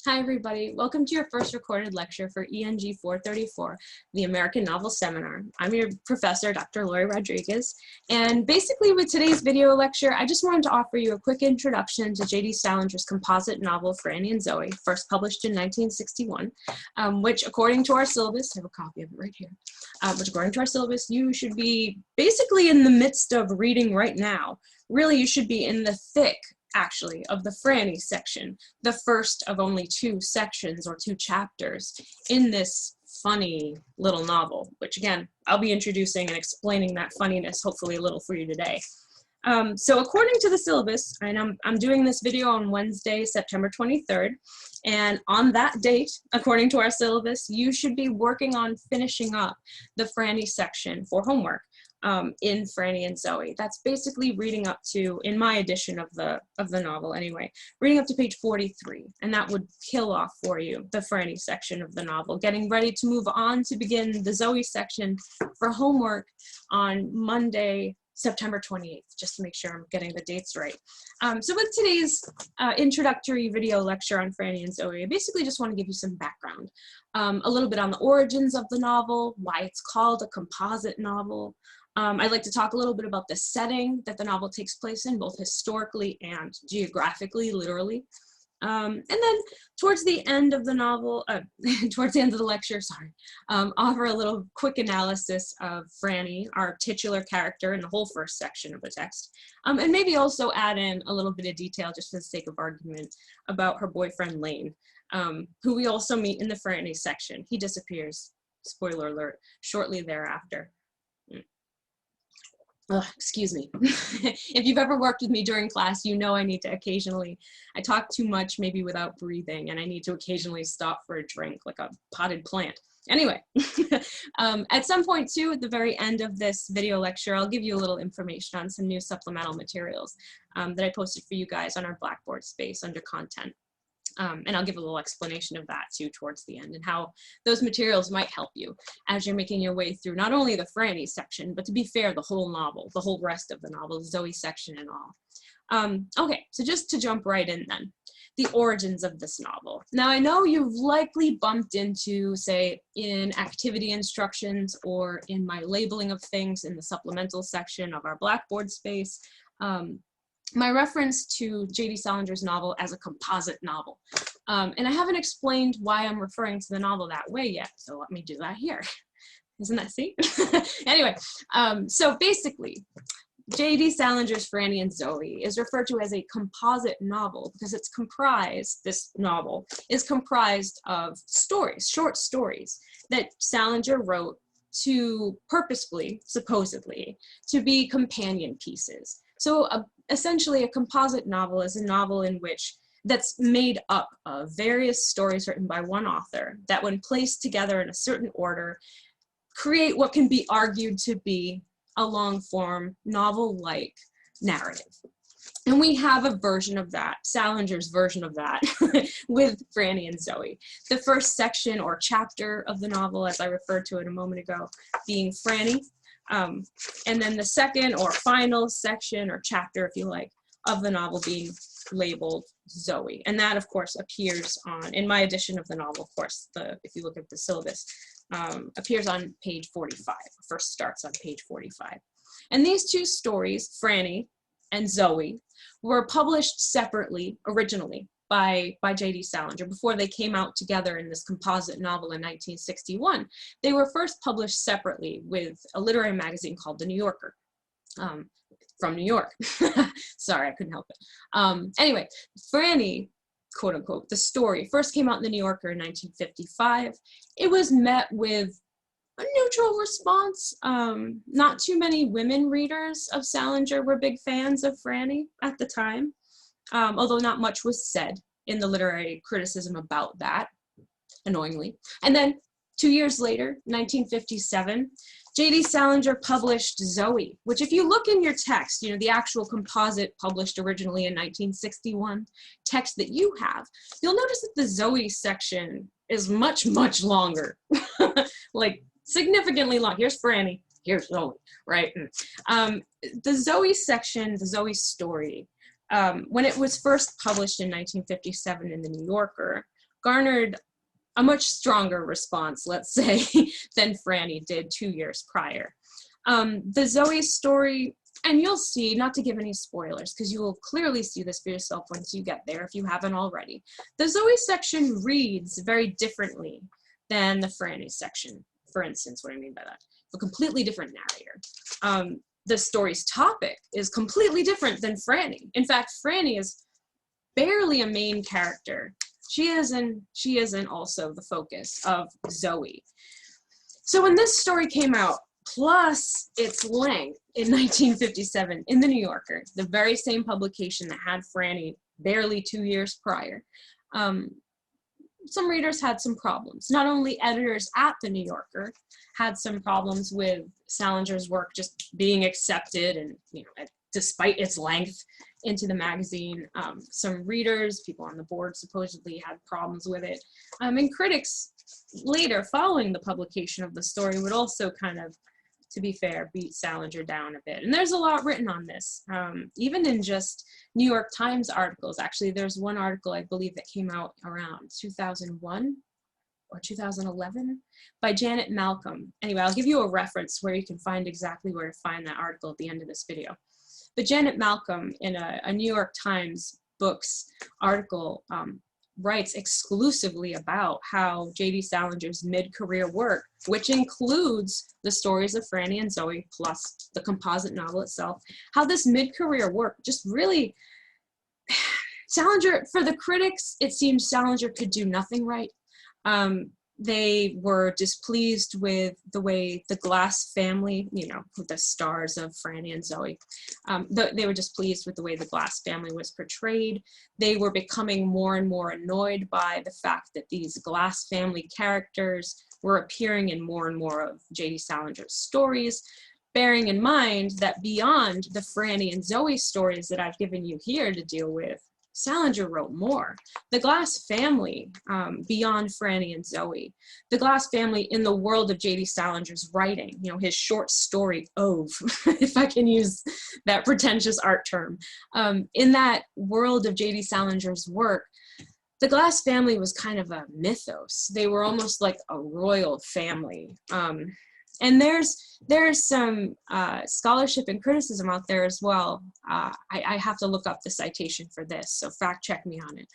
Hi everybody, welcome to your first recorded lecture for ENG 434, the American Novel Seminar. I'm your professor, Dr. Lori Rodriguez, and basically with today's video lecture, I just wanted to offer you a quick introduction to J.D. Salinger's composite novel, Franny and Zooey, first published in 1961, which according to our syllabus, I have a copy of it right here, which according to our syllabus, you should be basically in the midst of reading right now. Really, you should be in the thick actually, of the Franny section, the first of only two sections or two chapters in this funny little novel, which again, I'll be introducing and explaining that funniness hopefully a little for you today. So according to the syllabus, and I'm doing this video on Wednesday, September 23rd, and on that date, according to our syllabus, you should be working on finishing up the Franny section for homework. In Franny and Zooey. That's basically reading up to, in my edition of the novel anyway, reading up to page 43, and that would kill off for you the Franny section of the novel, getting ready to move on to begin the Zooey section for homework on Monday, September 28th, just to make sure I'm getting the dates right. So with today's introductory video lecture on Franny and Zooey, I basically just want to give you some background, a little bit on the origins of the novel, why it's called a composite novel. I'd like to talk a little bit about the setting that the novel takes place in, both historically and geographically, literally. And then towards the end of the novel, towards the end of the lecture, sorry, offer a little quick analysis of Franny, our titular character in the whole first section of the text, and maybe also add in a little bit of detail, just for the sake of argument, about her boyfriend Lane, who we also meet in the Franny section. He disappears, spoiler alert, shortly thereafter. Excuse me. If you've ever worked with me during class, you know I need to occasionally, I talk too much, maybe without breathing, and I need to occasionally stop for a drink, like a potted plant. Anyway, at some point too, at the very end of this video lecture, I'll give you a little information on some new supplemental materials that I posted for you guys on our Blackboard space under content. And I'll give a little explanation of that too towards the end and how those materials might help you as you're making your way through not only the Franny section, but to be fair, the whole novel, the whole rest of the novel, the Zooey section and all. Okay, so just to jump right in then, the origins of this novel. Now I know you've likely bumped into, say, in activity instructions or in my labeling of things in the supplemental section of our Blackboard space, my reference to J.D. Salinger's novel as a composite novel. And I haven't explained why I'm referring to the novel that way yet, so let me do that here. Isn't that, see? Anyway, so basically, J.D. Salinger's Franny and Zooey is referred to as a composite novel because it's comprised, this novel is comprised of stories, short stories that Salinger wrote to purposefully, supposedly, to be companion pieces. So essentially a composite novel is a novel in which that's made up of various stories written by one author that when placed together in a certain order create what can be argued to be a long-form novel-like narrative. And we have a version of that, Salinger's version of that, with Franny and Zooey. The first section or chapter of the novel, as I referred to it a moment ago, being Franny, and then the second or final section or chapter, if you like, of the novel being labeled Zooey. And that, of course, appears on, in my edition of the novel, of course, if you look at the syllabus, appears on page 45, first starts on page 45. And these two stories, Franny and Zooey, were published separately originally by J.D. Salinger before they came out together in this composite novel in 1961. They were first published separately with a literary magazine called The New Yorker, from New York. Sorry, I couldn't help it. Anyway, Franny, quote unquote, the story first came out in The New Yorker in 1955. It was met with a neutral response. Not too many women readers of Salinger were big fans of Franny at the time. Although not much was said in the literary criticism about that, annoyingly. And then 2 years later, 1957, J.D. Salinger published Zooey, which if you look in your text, you know, the actual composite published originally in 1961 text that you have, you'll notice that the Zooey section is much, much longer, like significantly long. Here's Franny, here's Zooey, right? The Zooey section, the Zooey story, when it was first published in 1957 in The New Yorker, garnered a much stronger response, let's say, than Franny did 2 years prior. The Zooey story, and you'll see, not to give any spoilers, because you will clearly see this for yourself once you get there if you haven't already. The Zooey section reads very differently than the Franny section, for instance. What I mean by that, a completely different narrator. The story's topic is completely different than Franny. In fact, Franny is barely a main character. She isn't also the focus of Zooey. So when this story came out, plus its length in 1957 in the New Yorker, the very same publication that had Franny barely 2 years prior, some readers had some problems. Not only editors at the New Yorker had some problems with Salinger's work just being accepted and, despite its length, into the magazine. Some readers, people on the board, supposedly had problems with it. And critics later, following the publication of the story, would also kind of, to be fair, beat Salinger down a bit. And there's a lot written on this, even in just New York Times articles. Actually, there's one article, I believe, that came out around 2001 or 2011 by Janet Malcolm. Anyway, I'll give you a reference where you can find exactly where to find that article at the end of this video. But Janet Malcolm, in a New York Times books article, writes exclusively about how J.D. Salinger's mid-career work, which includes the stories of Franny and Zooey plus the composite novel itself, how this mid-career work just really, Salinger, for the critics, it seems Salinger could do nothing right. They were displeased with the way the Glass family, with the stars of Franny and Zooey, they were displeased with the way the Glass family was portrayed. They were becoming more and more annoyed by the fact that these Glass family characters were appearing in more and more of J.D. Salinger's stories, bearing in mind that beyond the Franny and Zooey stories that I've given you here to deal with, Salinger wrote more. The Glass family, beyond Franny and Zooey, the Glass family in the world of J.D. Salinger's writing, his short story Ove, if I can use that pretentious art term. In that world of J.D. Salinger's work, the Glass family was kind of a mythos. They were almost like a royal family. And there's some scholarship and criticism out there as well. I have to look up the citation for this, so fact check me on it.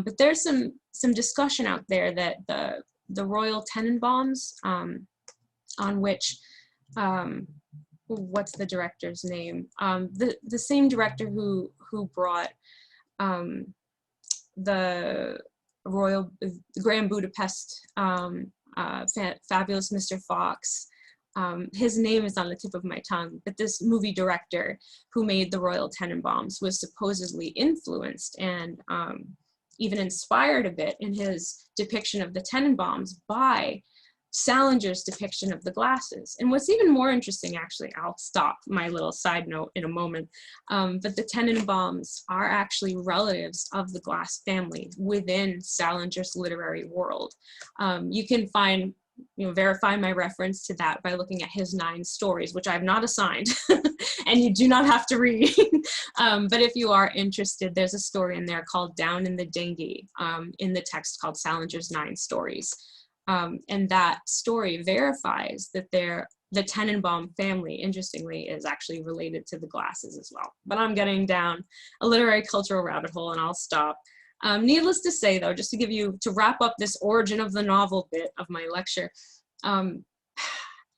But there's some discussion out there that the Royal Tenenbaums, on which, what's the director's name? The same director who brought the Grand Budapest, Fabulous Mr. Fox. His name is on the tip of my tongue, but this movie director who made the Royal Tenenbaums was supposedly influenced and even inspired a bit in his depiction of the Tenenbaums by Salinger's depiction of the Glasses. And what's even more interesting, actually, I'll stop my little side note in a moment, but the Tenenbaums are actually relatives of the Glass family within Salinger's literary world. You can find, verify my reference to that by looking at his 9 stories, which I've not assigned, and you do not have to read. But if you are interested, there's a story in there called Down in the Dinghy, in the text called Salinger's 9 Stories. And that story verifies that the Tenenbaum family, interestingly, is actually related to the Glasses as well. But I'm getting down a literary cultural rabbit hole, and I'll stop. Needless to say, though, just to wrap up this origin of the novel bit of my lecture,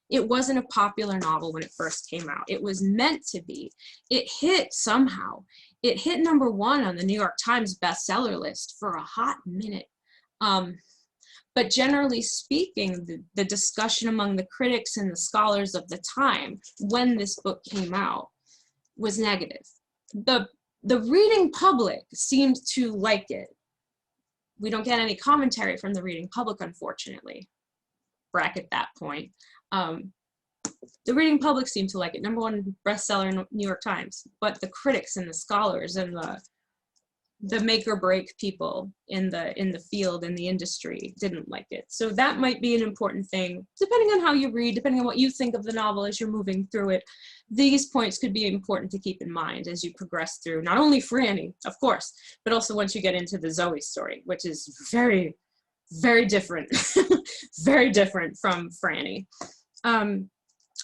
it wasn't a popular novel when it first came out. It was meant to be. It hit somehow. It hit #1 on the New York Times bestseller list for a hot minute. But generally speaking, the discussion among the critics and the scholars of the time when this book came out was negative. The reading public seemed to like it. We don't get any commentary from the reading public, unfortunately. Bracket that point. The reading public seemed to like it. #1 bestseller in New York Times. But the critics and the scholars and the make or break people in the field, in the industry, didn't like it. So that might be an important thing, depending on how you read, depending on what you think of the novel as you're moving through it. These points could be important to keep in mind as you progress through not only Franny, of course, but also once you get into the Zooey story, which is very, very different, very different from Franny.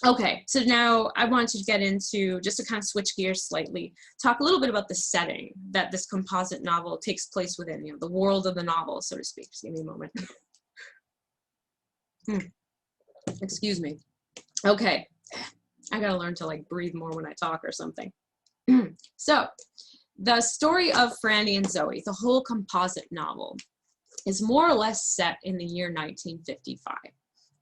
Okay, so now I want to get into, just to kind of switch gears slightly, talk a little bit about the setting that this composite novel takes place within, you know, the world of the novel, so to speak. Just give me a moment. Excuse me. Okay, I gotta learn to like breathe more when I talk or something. So, the story of Franny and Zooey, the whole composite novel, is more or less set in the year 1955,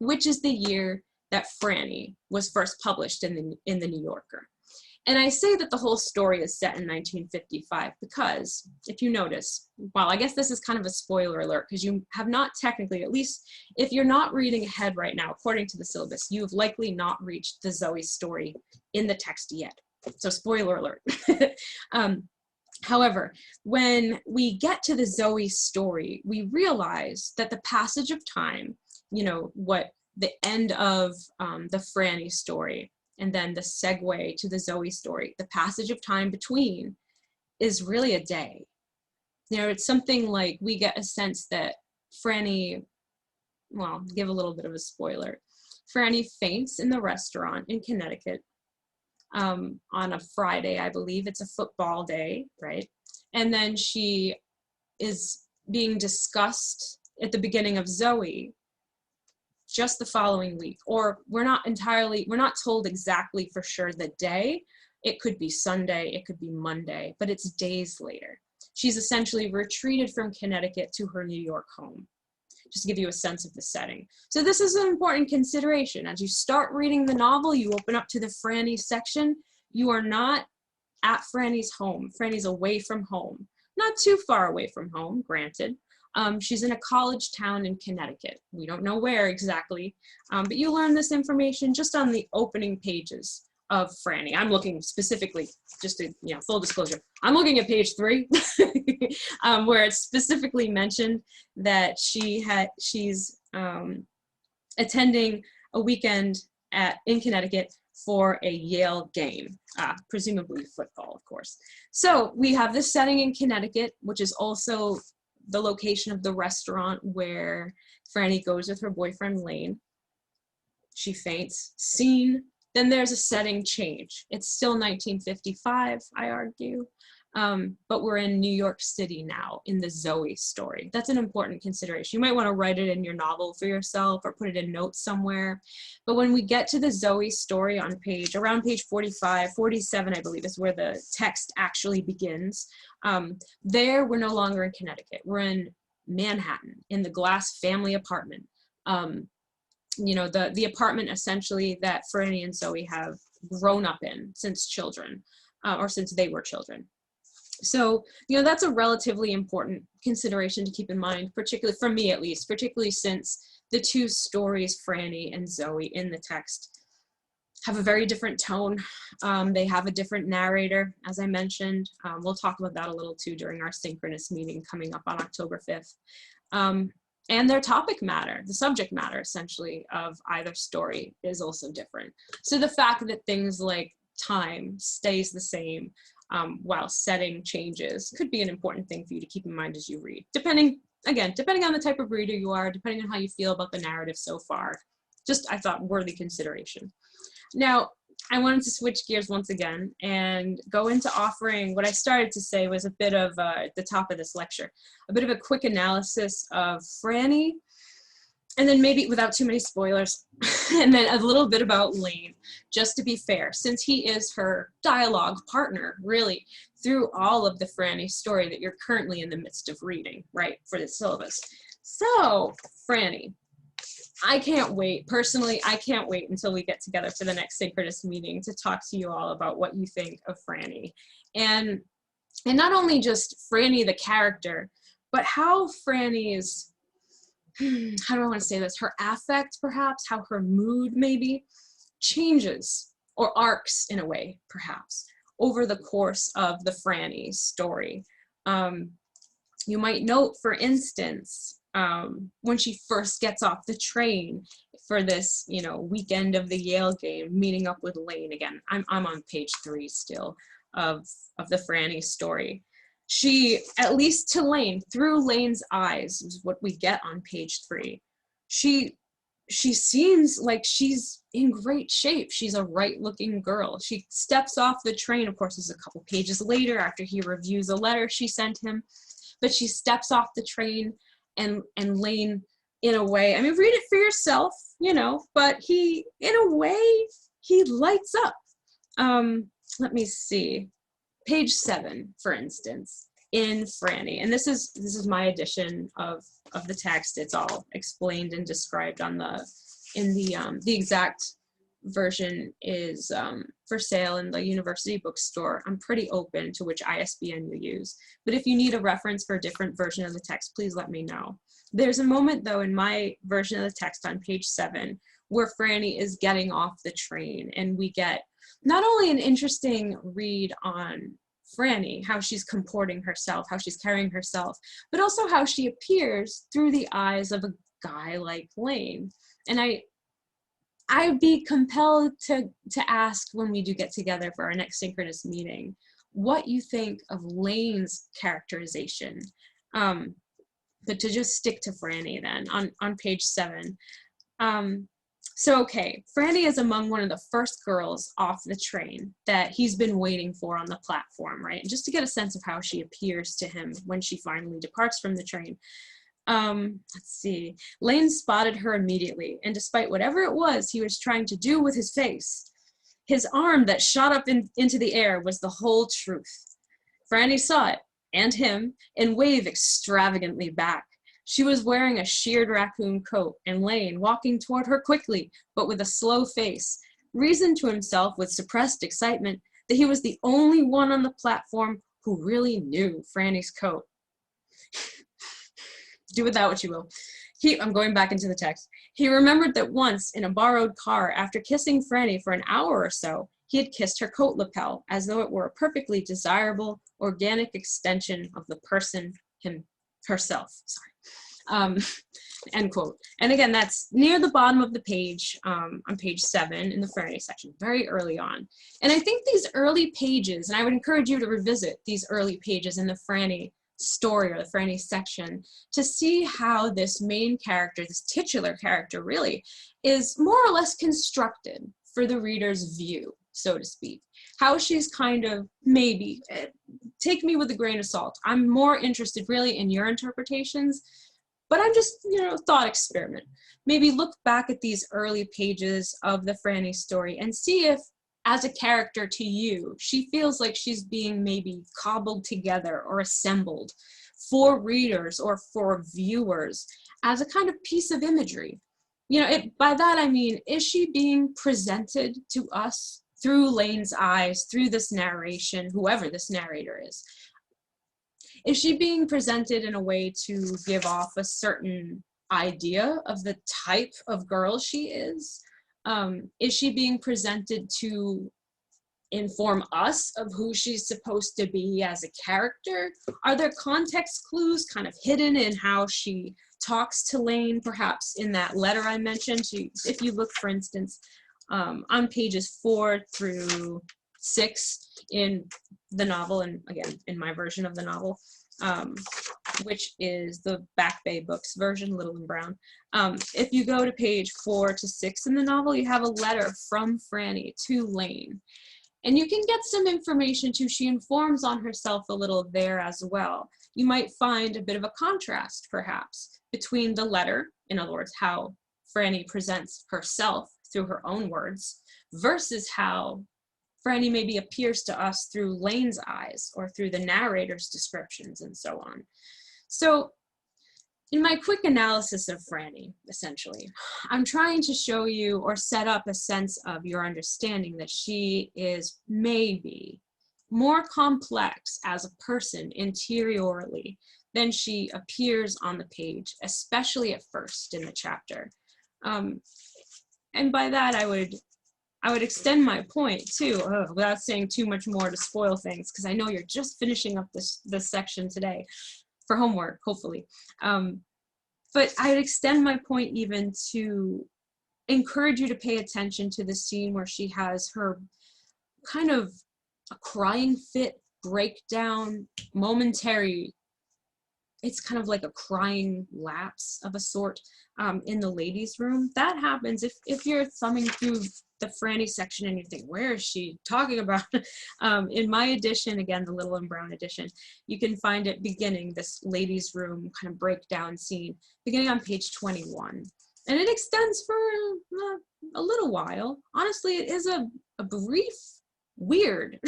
which is the year that Franny was first published in the New Yorker. And I say that the whole story is set in 1955 because, if you notice, well, I guess this is kind of a spoiler alert because you have not technically, at least if you're not reading ahead right now, according to the syllabus, you have likely not reached the Zooey story in the text yet. So spoiler alert. However, when we get to the Zooey story, we realize that the passage of time, you know, what the end of the Franny story, and then the segue to the Zooey story, the passage of time between is really a day. You know, it's something like we get a sense that Franny, well, give a little bit of a spoiler. Franny faints in the restaurant in Connecticut on a Friday, I believe. It's a football day, right? And then she is being discussed at the beginning of Zooey just the following week, or we're not told exactly for sure the day. It could be Sunday, it could be Monday, but it's days later. She's essentially retreated from Connecticut to her New York home, just to give you a sense of the setting. So this is an important consideration. As you start reading the novel, you open up to the Franny section, you are not at Franny's home. Franny's away from home. Not too far away from home, granted. She's in a college town in Connecticut. We don't know where exactly, but you learn this information just on the opening pages of Franny. I'm looking specifically, just to, you know, full disclosure, I'm looking at page 3, where it's specifically mentioned that she's attending a weekend in Connecticut for a Yale game, presumably football, of course. So we have this setting in Connecticut, which is also the location of the restaurant where Franny goes with her boyfriend Lane. She faints, scene, then there's a setting change. It's still 1955, I argue, but we're in New York City now in the Zooey story. That's an important consideration. You might want to write it in your novel for yourself or put it in notes somewhere. But when we get to the Zooey story on around page 45, 47, I believe, is where the text actually begins. There, we're no longer in Connecticut. We're in Manhattan, in the Glass family apartment. You know, the apartment essentially that Franny and Zooey have grown up in since children, or since they were children. So, you know, that's a relatively important consideration to keep in mind, particularly for me at least, particularly since the two stories, Franny and Zooey, in the text have a very different tone. They have a different narrator, as I mentioned. We'll talk about that a little too during our synchronous meeting coming up on October 5th. And their topic matter, the subject matter essentially of either story is also different. So the fact that things like time stays the same while setting changes could be an important thing for you to keep in mind as you read. Depending on the type of reader you are, depending on how you feel about the narrative so far. Just, I thought, worthy consideration. Now, I wanted to switch gears once again and go into offering what I started to say was a bit of, at the top of this lecture, a bit of a quick analysis of Franny, and then maybe without too many spoilers, and then a little bit about Lane, just to be fair, since he is her dialogue partner, really, through all of the Franny story that you're currently in the midst of reading, right, for the syllabus. So, Franny. I can't wait. Personally, I can't wait until we get together for the next synchronous meeting to talk to you all about what you think of Franny. And not only just Franny the character, but how Franny's, how do I want to say this, her affect perhaps, how her mood maybe changes or arcs in a way perhaps over the course of the Franny story. You might note, for instance, when she first gets off the train for this, you know, weekend of the Yale game, meeting up with Lane again. I'm on page 3 still of the Franny story. She, at least to Lane, through Lane's eyes, is what we get on page 3. She seems like she's in great shape. She's a right-looking girl. She steps off the train. Of course, it's a couple pages later after he reviews a letter she sent him. But she steps off the train, and Lane, in a way, I mean, read it for yourself, you know, but he, in a way, he lights up. Let me see. Page 7, for instance, in Franny, and this is my edition of the text. It's all explained and described on the exact version is for sale in the university bookstore. I'm pretty open to which ISBN you use, but if you need a reference for a different version of the text, please let me know. There's a moment, though, in my version of the text on page 7 where Franny is getting off the train, and we get not only an interesting read on Franny, how she's comporting herself, how she's carrying herself, but also how she appears through the eyes of a guy like Lane. And I'd be compelled to ask, when we do get together for our next synchronous meeting, what you think of Lane's characterization. But to just stick to Franny then, on page 7. So, okay, Franny is among one of the first girls off the train that he's been waiting for on the platform, right? And just to get a sense of how she appears to him when she finally departs from the train. Let's see. Lane spotted her immediately, and despite whatever it was he was trying to do with his face, his arm that shot up into the air was the whole truth. Franny saw it, and him, and waved extravagantly back. She was wearing a sheared raccoon coat, and Lane, walking toward her quickly, but with a slow face, reasoned to himself with suppressed excitement that he was the only one on the platform who really knew Franny's coat. Do with that what you will. I'm going back into the text. He remembered that once, in a borrowed car, after kissing Franny for an hour or so, he had kissed her coat lapel, as though it were a perfectly desirable, organic extension of the person herself. End quote. And again, that's near the bottom of the page, on page 7 in the Franny section, very early on. And I think these early pages, and I would encourage you to revisit these early pages in the Franny story or the Franny section to see how this main character, this titular character really, is more or less constructed for the reader's view, so to speak. How she's kind of, maybe, take me with a grain of salt. I'm more interested really in your interpretations, but I'm just, thought experiment. Maybe look back at these early pages of the Franny story and see if, as a character to you, she feels like she's being maybe cobbled together or assembled for readers or for viewers as a kind of piece of imagery. By that I mean, is she being presented to us through Lane's eyes, through this narration, whoever this narrator is? Is she being presented in a way to give off a certain idea of the type of girl she is? Is she being presented to inform us of who she's supposed to be as a character? Are there context clues kind of hidden in how she talks to Lane, perhaps in that letter I mentioned? If you look, for instance, on pages 4 through 6 in the novel, and again, in my version of the novel, which is the Back Bay Books version, Little and Brown. If you go to page 4 to 6 in the novel, you have a letter from Franny to Lane. And you can get some information too. She informs on herself a little there as well. You might find a bit of a contrast, perhaps, between the letter, in other words, how Franny presents herself through her own words, versus how Franny maybe appears to us through Lane's eyes or through the narrator's descriptions and so on. So in my quick analysis of Franny, essentially, I'm trying to show you or set up a sense of your understanding that she is maybe more complex as a person interiorly than she appears on the page, especially at first in the chapter. And by that I would I would extend my point too, without saying too much more to spoil things, because I know you're just finishing up this section today for homework, hopefully. But I would extend my point even to encourage you to pay attention to the scene where she has her kind of a crying fit, breakdown, momentary. It's kind of like a crying lapse of a sort in the ladies' room. That happens if you're thumbing through the Franny section and you think, where is she talking about? In my edition, again, the Little and Brown edition, you can find it beginning, this ladies' room kind of breakdown scene, beginning on page 21. And it extends for a little while. Honestly, it is a brief, weird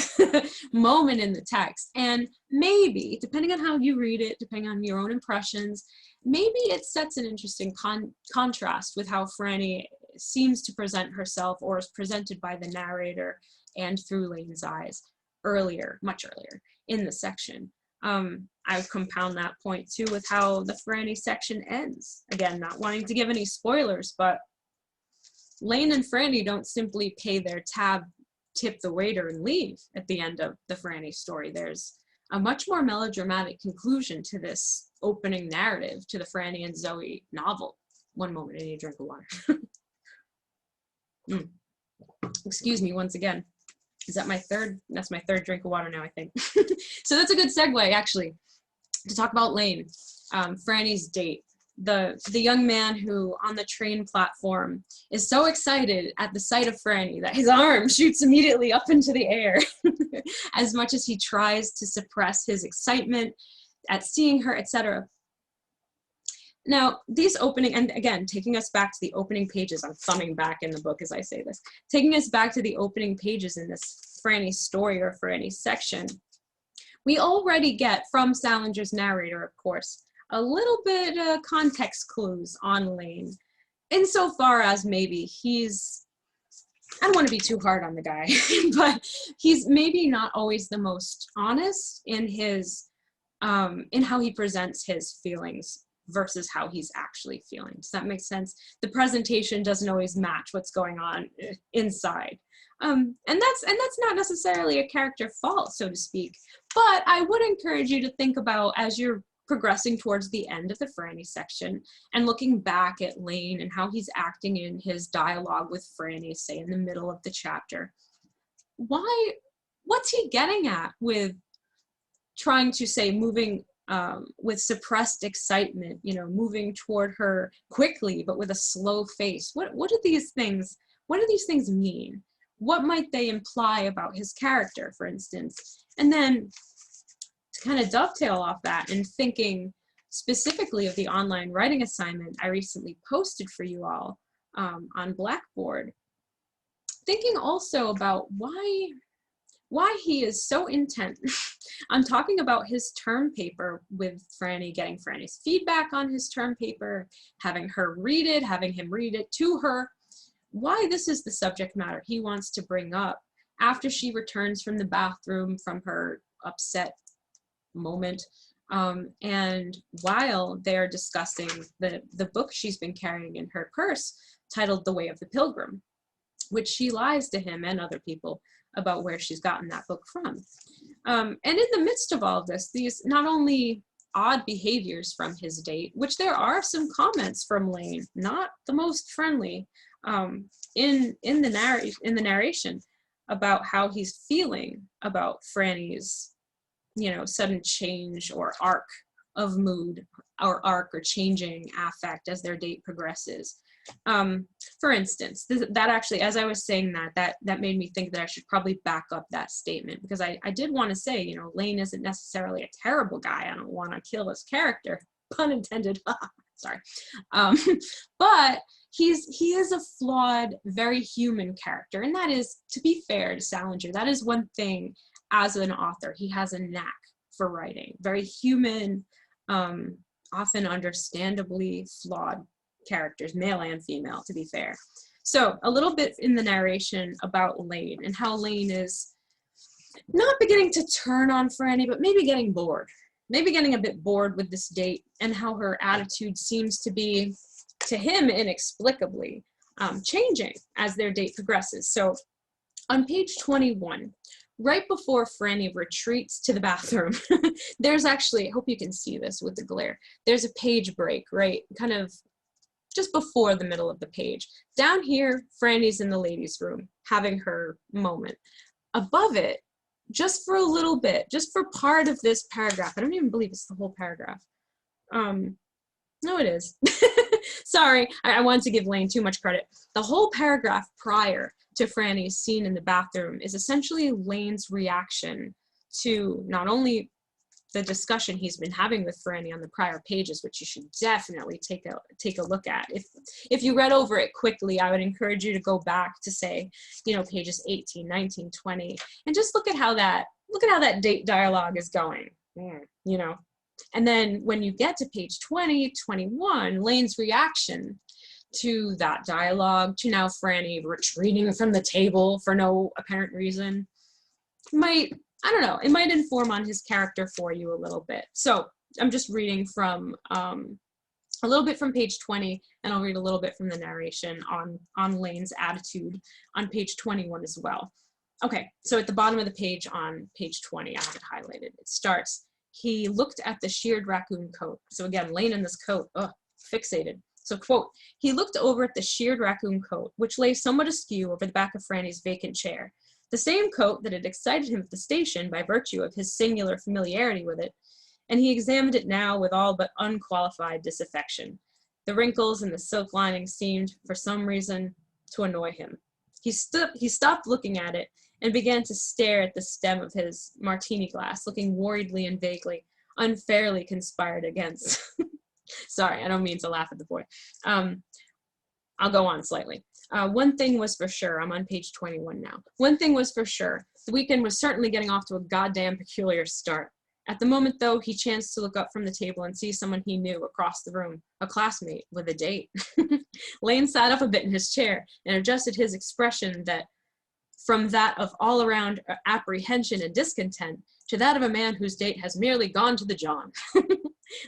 moment in the text, and maybe, depending on how you read it, depending on your own impressions, maybe it sets an interesting contrast with how Franny seems to present herself, or is presented by the narrator and through Lane's eyes earlier, much earlier in the section. I would compound that point too with how the Franny section ends. Again, not wanting to give any spoilers, but Lane and Franny don't simply pay their tab, tip the waiter, and leave at the end of the Franny story. There's a much more melodramatic conclusion to this opening narrative to the Franny and Zooey novel. One moment, I need a drink of water. Excuse me once again. Is that my third? That's my third drink of water now, I think. So that's a good segue, actually, to talk about Lane, Franny's date. The young man who on the train platform is so excited at the sight of Franny that his arm shoots immediately up into the air as much as he tries to suppress his excitement at seeing her, etc. Now, these opening, and again, taking us back to the opening pages, I'm thumbing back in the book as I say this, taking us back to the opening pages in this Franny story or Franny section, we already get from Salinger's narrator, of course, a little bit context clues on Lane, insofar as maybe he's, I don't want to be too hard on the guy, but he's maybe not always the most honest in his, in how he presents his feelings versus how he's actually feeling. Does that make sense? The presentation doesn't always match what's going on inside. And that's not necessarily a character fault, so to speak, but I would encourage you to think about, as you're progressing towards the end of the Franny section and looking back at Lane and how he's acting in his dialogue with Franny, say in the middle of the chapter, what's he getting at with trying to say moving with suppressed excitement, you know, moving toward her quickly but with a slow face? What do these things mean? What might they imply about his character, for instance? And then to kind of dovetail off that and thinking specifically of the online writing assignment I recently posted for you all on Blackboard, thinking also about why he is so intent on talking about his term paper with Franny, getting Franny's feedback on his term paper, having him read it to her, why this is the subject matter he wants to bring up after she returns from the bathroom from her upset moment, and while they're discussing the book she's been carrying in her purse titled The Way of the Pilgrim, which she lies to him and other people about where she's gotten that book from. And in the midst of all of this, these not only odd behaviors from his date, which there are some comments from Lane, not the most friendly, in the narration about how he's feeling about Franny's, you know, sudden change or arc of mood or changing affect as their date progresses. For instance, that actually, as I was saying that made me think that I should probably back up that statement, because I did want to say, you know, Lane isn't necessarily a terrible guy. I don't want to kill his character, pun intended. Sorry. But he is a flawed, very human character. And that is, to be fair to Salinger, that is one thing as an author. He has a knack for writing. Very human, often understandably flawed characters, male and female, to be fair. So a little bit in the narration about Lane and how Lane is not beginning to turn on Franny, but maybe getting bored. Maybe getting a bit bored with this date, and how her attitude seems to be, to him inexplicably, changing as their date progresses. So on page 21, right before Franny retreats to the bathroom, there's actually, I hope you can see this with the glare, there's a page break, right? Kind of just before the middle of the page. Down here, Franny's in the ladies' room, having her moment. Above it, just for a little bit, just for part of this paragraph, I don't even believe it's the whole paragraph. No, it is. Sorry, I wanted to give Lane too much credit. The whole paragraph prior to Franny's scene in the bathroom is essentially Lane's reaction to not only the discussion he's been having with Franny on the prior pages, which you should definitely take a look at. If you read over it quickly, I would encourage you to go back to, say, you know, pages 18, 19, 20, and just look at how that date dialogue is going, you know. And then when you get to page 20, 21, Lane's reaction to that dialogue, to now Franny retreating from the table for no apparent reason, might, I don't know, it might inform on his character for you a little bit. So I'm just reading from a little bit from page 20, and I'll read a little bit from the narration on Lane's attitude on page 21 as well. Okay, so at the bottom of the page on page 20, I have it highlighted. It starts, he looked at the sheared raccoon coat. So again, Lane in this coat, fixated. So quote, he looked over at the sheared raccoon coat, which lay somewhat askew over the back of Franny's vacant chair. The same coat that had excited him at the station by virtue of his singular familiarity with it, and he examined it now with all but unqualified disaffection. The wrinkles in the silk lining seemed, for some reason, to annoy him. He stopped looking at it and began to stare at the stem of his martini glass, looking worriedly and vaguely, unfairly conspired against. Sorry, I don't mean to laugh at the boy. I'll go on slightly. One thing was for sure, I'm on page 21 now. One thing was for sure, the weekend was certainly getting off to a goddamn peculiar start. At the moment, though, he chanced to look up from the table and see someone he knew across the room, a classmate with a date. Lane sat up a bit in his chair and adjusted his expression from that of all-around apprehension and discontent to that of a man whose date has merely gone to the John,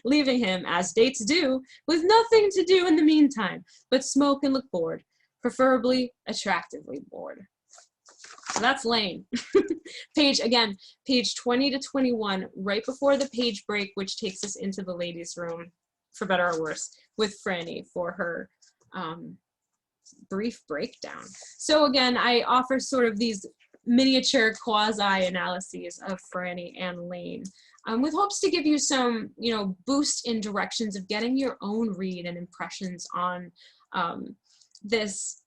leaving him, as dates do, with nothing to do in the meantime but smoke and look bored, preferably attractively bored. So that's Lane. Page 20 to 21, right before the page break, which takes us into the ladies' room, for better or worse, with Franny for her brief breakdown. So again, I offer sort of these miniature quasi-analyses of Franny and Lane, with hopes to give you some, you know, boost in directions of getting your own read and impressions on this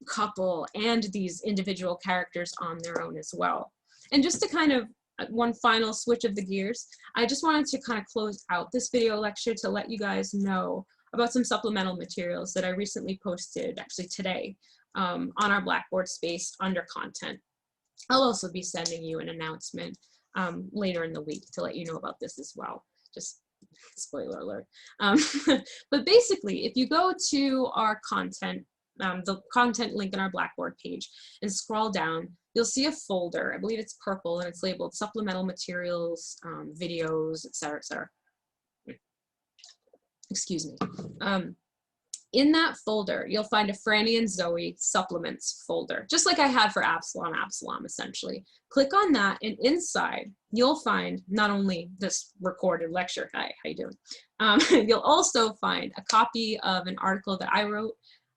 couple and these individual characters on their own as well. And just to kind of one final switch of the gears, I just wanted to kind of close out this video lecture to let you guys know about some supplemental materials that I recently posted, actually today, on our Blackboard space under content. I'll also be sending you an announcement later in the week to let you know about this as well. Just spoiler alert. But basically, if you go to our content, the content link on our Blackboard page, and scroll down, you'll see a folder. I believe it's purple, and it's labeled supplemental materials, videos, etc., etc. Excuse me. In that folder, you'll find a Franny and Zooey supplements folder, just like I had for Absalom, essentially. Click on that, and inside, you'll find not only this recorded lecture, hi, how you doing? You'll also find a copy of an article that I wrote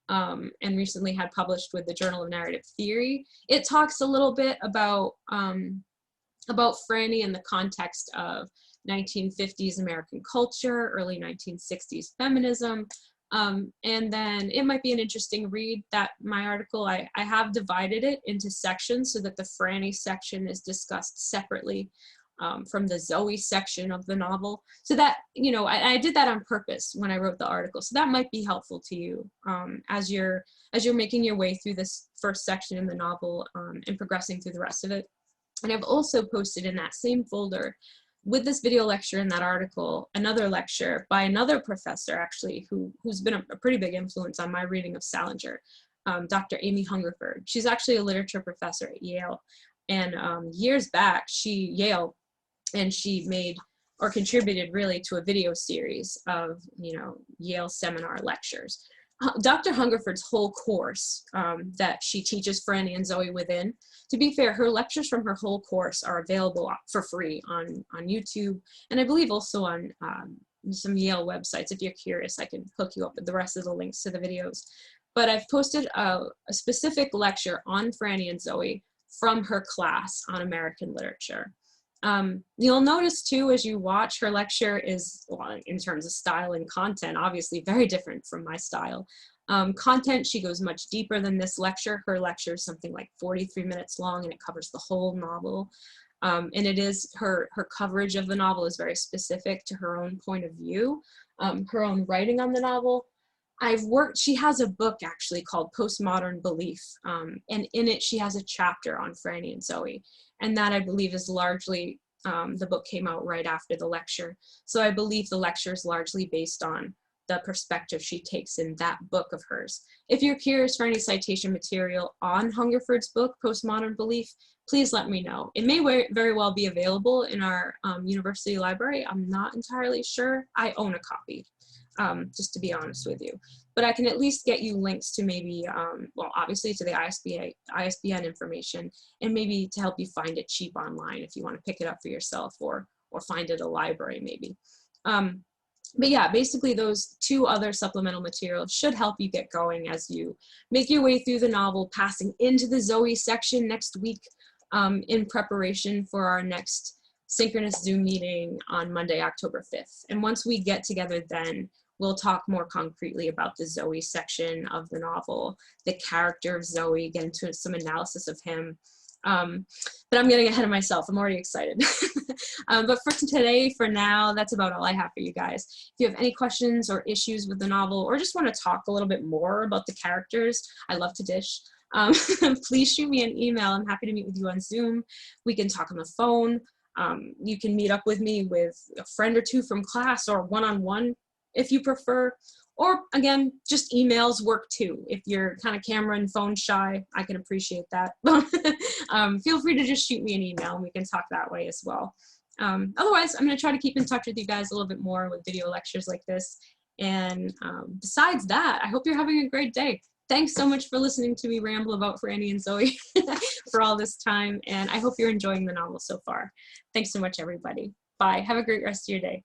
and recently had published with the Journal of Narrative Theory. It talks a little bit about Franny in the context of 1950s American culture, early 1960s feminism, and then it might be an interesting read. That my article, I have divided it into sections so that the Franny section is discussed separately from the Zooey section of the novel. So that, you know, I did that on purpose when I wrote the article. So that might be helpful to you as you're making your way through this first section in the novel and progressing through the rest of it. And I've also posted in that same folder with this video lecture and that article, another lecture by another professor, actually, who's been a pretty big influence on my reading of Salinger, Dr. Amy Hungerford. She's actually a literature professor at Yale. And years back, she made or contributed really to a video series of, you know, Yale seminar lectures. Dr. Hungerford's whole course that she teaches Franny and Zooey within. To be fair, her lectures from her whole course are available for free on YouTube, and I believe also on some Yale websites. If you're curious, I can hook you up with the rest of the links to the videos. But I've posted a specific lecture on Franny and Zooey from her class on American literature. You'll notice too, as you watch, her lecture is, well, in terms of style and content, obviously very different from my style. Content, she goes much deeper than this lecture. Her lecture is something like 43 minutes long, and it covers the whole novel. And it is, her coverage of the novel is very specific to her own point of view, her own writing on the novel. She has a book actually called Postmodern Belief, and in it she has a chapter on Franny and Zooey, and that I believe is largely, the book came out right after the lecture, so I believe the lecture is largely based on the perspective she takes in that book of hers. If you're curious for any citation material on Hungerford's book, Postmodern Belief, please let me know. It may very well be available in our university library. I'm not entirely sure. I own a copy. Just to be honest with you. But I can at least get you links to maybe, well, obviously to the ISBN information, and maybe to help you find it cheap online if you want to pick it up for yourself, or find it at a library maybe. But yeah, basically those two other supplemental materials should help you get going as you make your way through the novel, passing into the Zooey section next week in preparation for our next synchronous Zoom meeting on Monday, October 5th. And once we get together then, we'll talk more concretely about the Zooey section of the novel, the character of Zooey, get into some analysis of him. But I'm getting ahead of myself. I'm already excited. But for today, for now, that's about all I have for you guys. If you have any questions or issues with the novel, or just want to talk a little bit more about the characters, I love to dish. Please shoot me an email. I'm happy to meet with you on Zoom. We can talk on the phone. You can meet up with me with a friend or two from class, or one-on-one if you prefer. Or again, just emails work too. If you're kind of camera and phone shy, I can appreciate that. Feel free to just shoot me an email and we can talk that way as well. Otherwise, I'm going to try to keep in touch with you guys a little bit more with video lectures like this. And besides that, I hope you're having a great day. Thanks so much for listening to me ramble about Franny and Zooey for all this time. And I hope you're enjoying the novel so far. Thanks so much, everybody. Bye. Have a great rest of your day.